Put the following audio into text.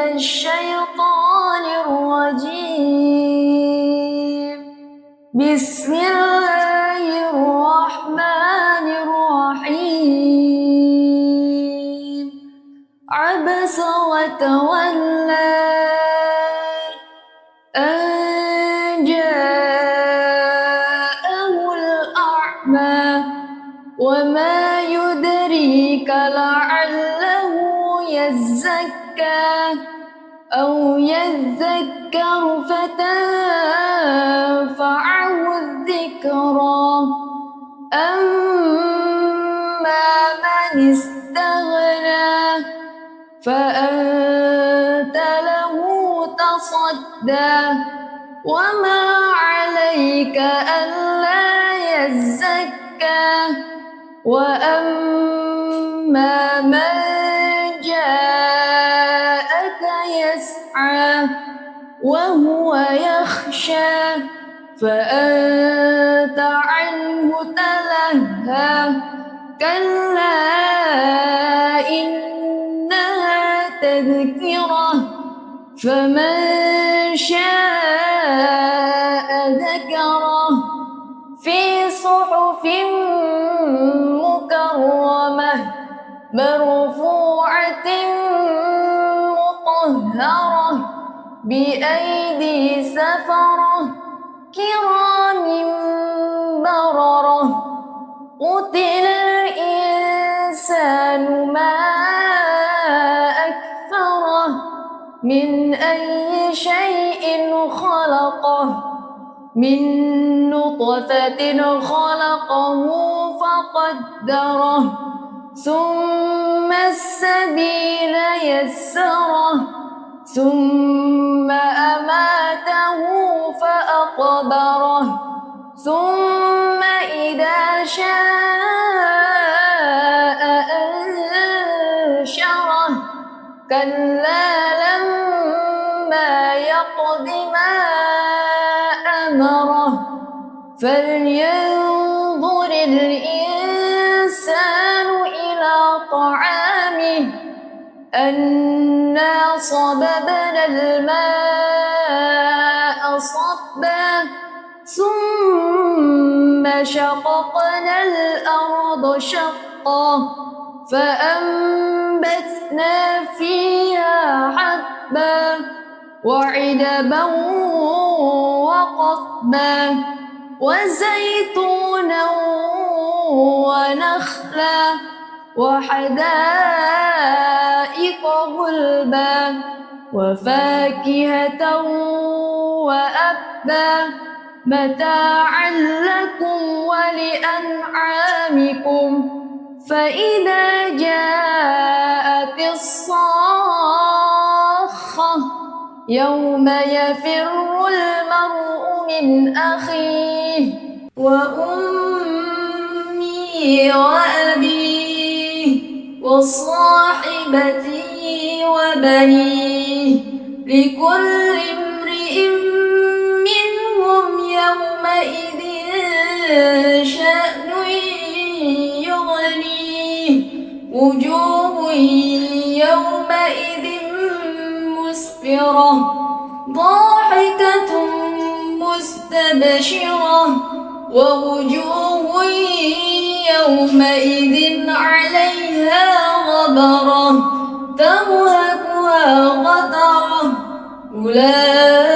الشيطان الرجيم. بسم الله الرحمن الرحيم. عبس وتولى أن جاءه الأعمى وما يدريك لعله يزكى أو يذكر فتنفعه الذكرى. أما من استغنى فأنت له تصدى وما عليك ألا يزكى. وأما من جاءك يسعى وهو يخشى فأنت عنه تلهى. كلا إنها تذكرة فمن شاء ذكره في صحف مكرمة مرفوعة مطهرة بأيدي سفرة كرام بررة. قتل الإنسان ما أكفره من أي شيء خلقه من نطفة خلقه فقدره ثم السبيل يسره ثم أماته فأقبره ثم إذا شاء أنشره. كلا لما يقض ما أمره فلينظر الإنسان إلى طعامه أنا صببنا الماء صبا ثم شققنا الأرض شقا فأنبتنا فيها حبا وعنبا وقضبا وزيتونا ونخلا وحدائق غلبا وفاكهة وأبا متاعا لكم ولأنعامكم. فإذا جاءت الصاخة يوم يفر المرء من أخيه وأمه وأبيه وصاحبته وبنيه لكل امرئ منهم يومئذ شأن يغنيه. وجوه يومئذ مسفرة ضاحكة مستبشرة ووجوه يومئذ عليها غبرة ترهقها قترة. أولئك